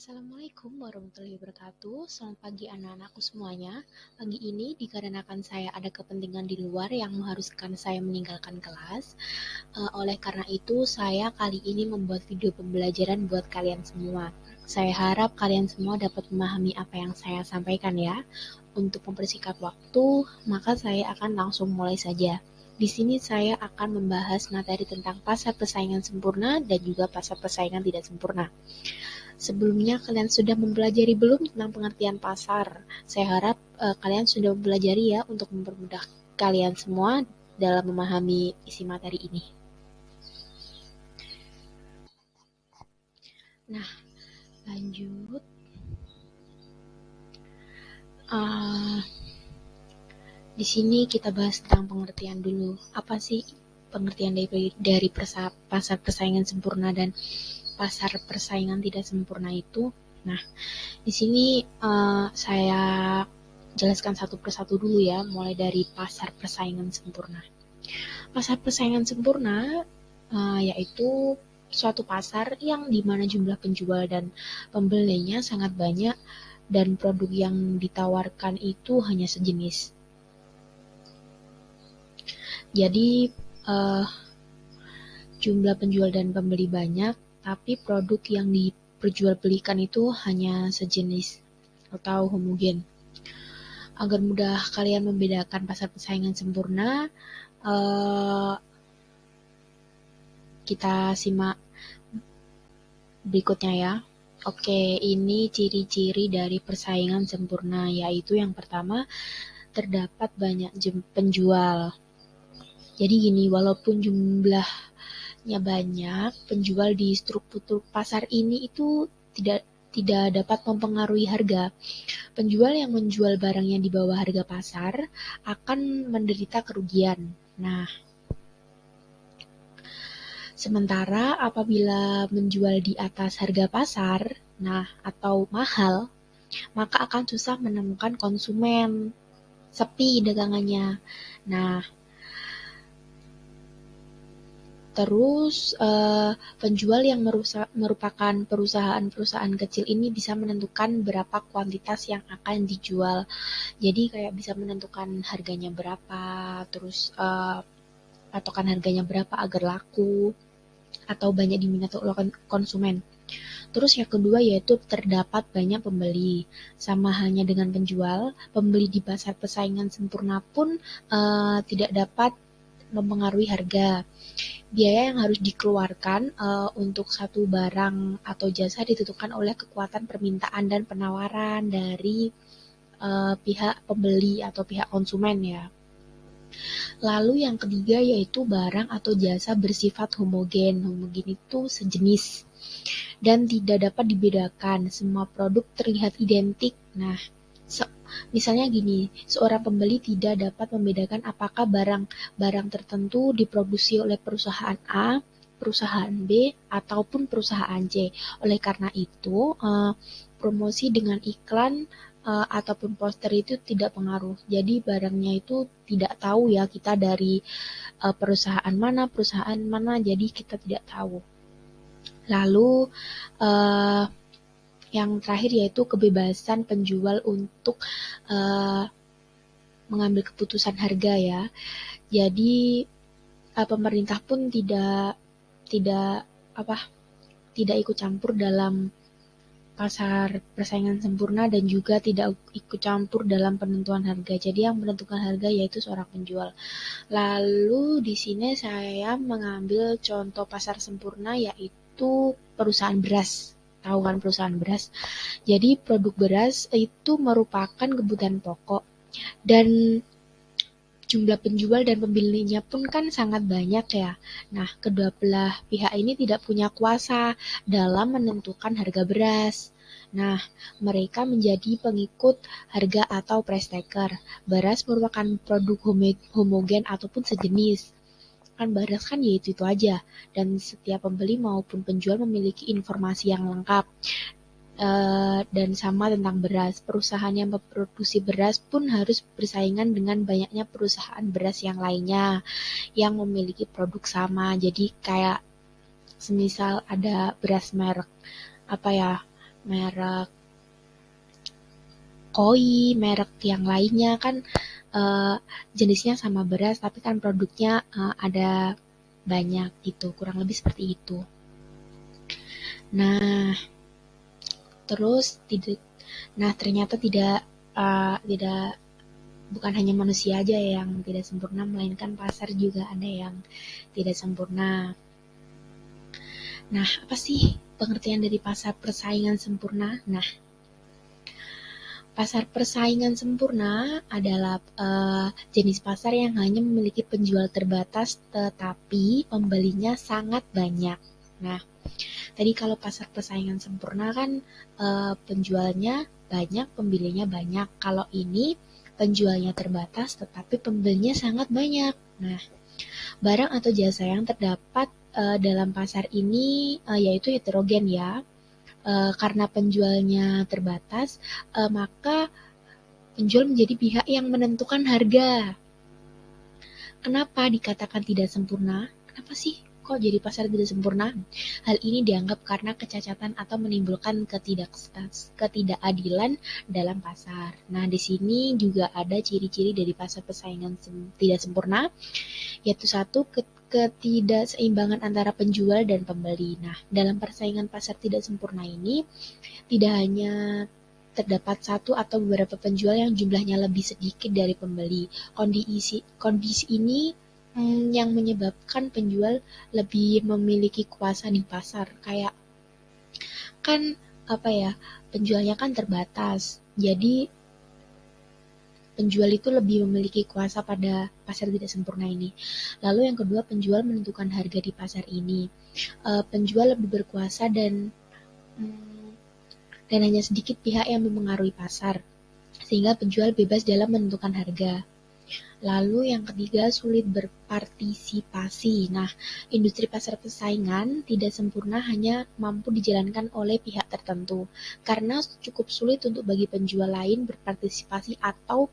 Assalamualaikum warahmatullahi wabarakatuh. Selamat pagi anak-anakku semuanya. Pagi ini dikarenakan saya ada kepentingan di luar yang mengharuskan saya meninggalkan kelas. Oleh karena itu, saya kali ini membuat video pembelajaran buat kalian semua. Saya harap kalian semua dapat memahami apa yang saya sampaikan ya. Untuk mempersingkat waktu, maka saya akan langsung mulai saja. Di sini saya akan membahas materi tentang pasar persaingan sempurna dan juga pasar persaingan tidak sempurna. Sebelumnya kalian sudah mempelajari belum tentang pengertian pasar? Saya harap kalian sudah mempelajari ya untuk mempermudah kalian semua dalam memahami isi materi ini. Nah, lanjut. Di sini kita bahas tentang pengertian dulu. Apa sih pengertian dari pasar persaingan sempurna dan pasar persaingan tidak sempurna itu? Nah, di sini saya jelaskan satu persatu dulu ya, mulai dari pasar persaingan sempurna. Pasar persaingan sempurna yaitu suatu pasar yang dimana jumlah penjual dan pembelinya sangat banyak dan produk yang ditawarkan itu hanya sejenis. Jadi jumlah penjual dan pembeli banyak, tapi produk yang diperjualbelikan itu hanya sejenis atau homogen. Agar mudah kalian membedakan pasar persaingan sempurna, kita simak berikutnya ya. Oke, ini ciri-ciri dari persaingan sempurna, yaitu yang pertama, terdapat banyak penjual. Jadi gini, walaupun jumlahnya banyak, penjual di struktur pasar ini itu tidak dapat mempengaruhi harga. Penjual yang menjual barangnya di bawah harga pasar akan menderita kerugian. Nah, sementara apabila menjual di atas harga pasar, atau mahal, maka akan susah menemukan konsumen, sepi dagangannya. Nah, terus penjual yang merupakan perusahaan-perusahaan kecil ini bisa menentukan berapa kuantitas yang akan dijual. Jadi kayak bisa menentukan harganya berapa, terus patokan harganya berapa agar laku atau banyak diminati oleh konsumen. Terus yang kedua yaitu terdapat banyak pembeli. Sama halnya dengan penjual, pembeli di pasar persaingan sempurna pun tidak dapat mempengaruhi harga. Biaya yang harus dikeluarkan untuk satu barang atau jasa ditentukan oleh kekuatan permintaan dan penawaran dari pihak pembeli atau pihak konsumen ya. Lalu yang ketiga yaitu barang atau jasa bersifat homogen. Homogen itu sejenis dan tidak dapat dibedakan. Semua produk terlihat identik. Nah, misalnya gini, seorang pembeli tidak dapat membedakan apakah barang tertentu diproduksi oleh perusahaan A, perusahaan B, ataupun perusahaan C. Oleh karena itu, promosi dengan iklan ataupun poster itu tidak pengaruh. Jadi barangnya itu tidak tahu ya kita dari perusahaan mana, jadi kita tidak tahu. Lalu yang terakhir yaitu kebebasan penjual untuk mengambil keputusan harga ya. Jadi pemerintah pun tidak ikut campur dalam pasar persaingan sempurna dan juga tidak ikut campur dalam penentuan harga. Jadi yang menentukan harga yaitu seorang penjual. Lalu di sini saya mengambil contoh pasar sempurna yaitu perusahaan beras. Tahu kan perusahaan beras? Jadi produk beras itu merupakan kebutuhan pokok dan jumlah penjual dan pembelinya pun kan sangat banyak ya. Nah, kedua belah pihak ini tidak punya kuasa dalam menentukan harga beras. Nah, mereka menjadi pengikut harga atau price taker. Beras merupakan produk homogen ataupun sejenis. Kan beras kan ya itu aja. Dan setiap pembeli maupun penjual memiliki informasi yang lengkap. Dan sama tentang beras. Perusahaan yang memproduksi beras pun harus bersaingan dengan banyaknya perusahaan beras yang lainnya yang memiliki produk sama. Jadi kayak semisal ada beras merek merek koi, merek yang lainnya kan jenisnya sama beras, tapi kan produknya ada banyak gitu, kurang lebih seperti itu. Nah, terus tidak, nah ternyata tidak bukan hanya manusia aja yang tidak sempurna, melainkan pasar juga ada yang tidak sempurna. Nah, apa sih pengertian dari pasar persaingan sempurna? Nah, pasar persaingan sempurna adalah jenis pasar yang hanya memiliki penjual terbatas tetapi pembelinya sangat banyak. Nah, tadi kalau pasar persaingan sempurna kan penjualnya banyak, pembelinya banyak. Kalau ini penjualnya terbatas tetapi pembelinya sangat banyak. Nah, barang atau jasa yang terdapat dalam pasar ini yaitu heterogen ya. Karena penjualnya terbatas, maka penjual menjadi pihak yang menentukan harga. Kenapa dikatakan tidak sempurna? Kenapa sih kok jadi pasar tidak sempurna? Hal ini dianggap karena kecacatan atau menimbulkan ketidakadilan dalam pasar. Nah, di sini juga ada ciri-ciri dari pasar persaingan tidak sempurna, yaitu satu, ketidakseimbangan antara penjual dan pembeli. Nah, dalam persaingan pasar tidak sempurna ini, tidak hanya terdapat satu atau beberapa penjual yang jumlahnya lebih sedikit dari pembeli. Kondisi ini yang menyebabkan penjual lebih memiliki kuasa di pasar. Kayak kan apa ya, penjualnya kan terbatas. Jadi penjual itu lebih memiliki kuasa pada pasar tidak sempurna ini. Lalu yang kedua, penjual menentukan harga di pasar ini. Penjual lebih berkuasa dan hanya sedikit pihak yang memengaruhi pasar, sehingga penjual bebas dalam menentukan harga. Lalu yang ketiga, sulit berpartisipasi. Nah, industri pasar persaingan tidak sempurna hanya mampu dijalankan oleh pihak tertentu, karena cukup sulit untuk bagi penjual lain berpartisipasi atau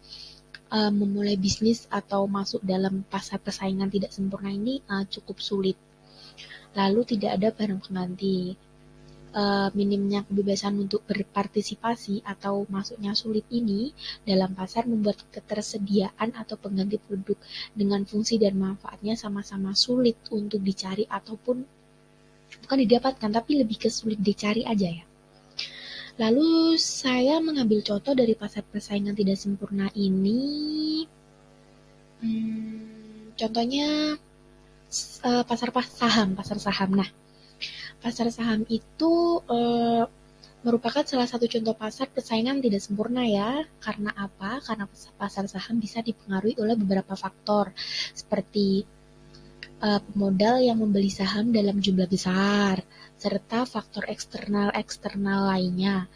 memulai bisnis atau masuk dalam pasar persaingan tidak sempurna ini cukup sulit. Lalu tidak ada barang pengganti. Minimnya kebebasan untuk berpartisipasi atau masuknya sulit ini dalam pasar membuat ketersediaan atau pengganti produk dengan fungsi dan manfaatnya sama-sama sulit untuk dicari ataupun bukan didapatkan, tapi lebih ke sulit dicari aja ya. Lalu saya mengambil contoh dari pasar persaingan tidak sempurna ini. Contohnya pasar saham. Nah, pasar saham itu merupakan salah satu contoh pasar persaingan tidak sempurna ya. Karena apa? Karena pasar saham bisa dipengaruhi oleh beberapa faktor seperti pemodal yang membeli saham dalam jumlah besar serta faktor eksternal lainnya.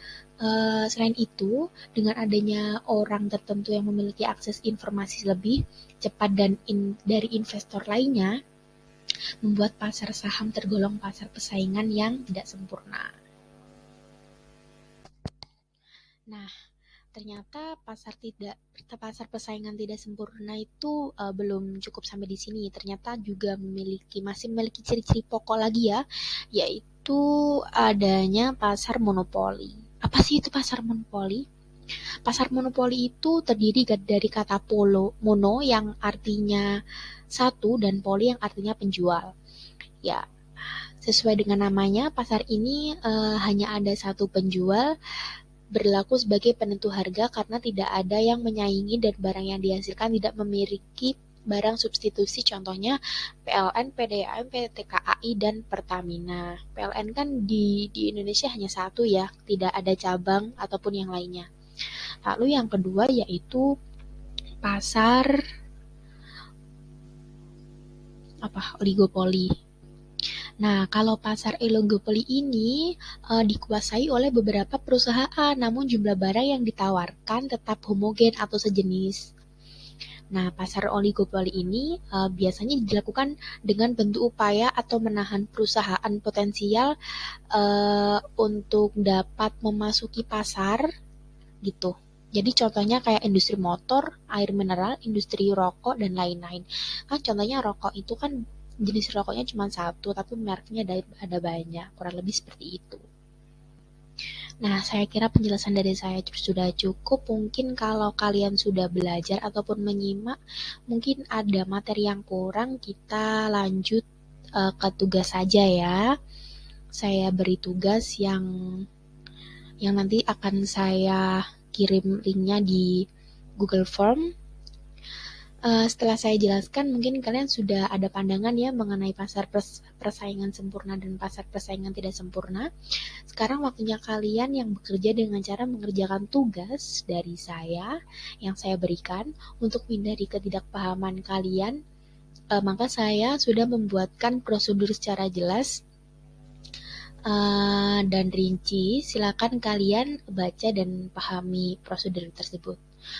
Selain itu, dengan adanya orang tertentu yang memiliki akses informasi lebih cepat dan dari investor lainnya, membuat pasar saham tergolong pasar persaingan yang tidak sempurna. Nah, ternyata pasar persaingan tidak sempurna itu belum cukup sampai di sini. Ternyata juga masih memiliki ciri-ciri pokok lagi ya, yaitu adanya pasar monopoli. Apa sih itu pasar monopoli? Pasar monopoli itu terdiri dari kata mono yang artinya satu dan poli yang artinya penjual. Ya, sesuai dengan namanya, pasar ini hanya ada satu penjual, berlaku sebagai penentu harga karena tidak ada yang menyaingi dan barang yang dihasilkan tidak memiliki barang substitusi, contohnya PLN, PDAM, PT KAI, dan Pertamina. PLN kan di Indonesia hanya satu ya, tidak ada cabang ataupun yang lainnya. Lalu yang kedua yaitu pasar oligopoli. Nah, kalau pasar oligopoli ini dikuasai oleh beberapa perusahaan, namun jumlah barang yang ditawarkan tetap homogen atau sejenis. Nah, pasar oligopoli ini biasanya dilakukan dengan bentuk upaya atau menahan perusahaan potensial untuk dapat memasuki pasar gitu. Jadi contohnya kayak industri motor, air mineral, industri rokok, dan lain-lain. Kan contohnya rokok itu kan jenis rokoknya cuma satu, tapi mereknya ada banyak, kurang lebih seperti itu. Nah, saya kira penjelasan dari saya sudah cukup. Mungkin kalau kalian sudah belajar ataupun menyimak, mungkin ada materi yang kurang, kita lanjut ke tugas saja ya. Saya beri tugas yang nanti akan saya kirim linknya di Google Form. Setelah saya jelaskan, mungkin kalian sudah ada pandangan ya mengenai pasar persaingan sempurna dan pasar persaingan tidak sempurna. Sekarang waktunya kalian yang bekerja dengan cara mengerjakan tugas dari saya yang saya berikan untuk menghindari ketidakpahaman kalian. Maka saya sudah membuatkan prosedur secara jelas dan rinci. Silakan kalian baca dan pahami prosedur tersebut.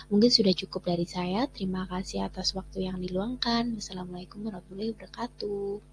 Mungkin sudah cukup dari saya. Terima kasih atas waktu yang diluangkan. Wassalamualaikum warahmatullahi wabarakatuh.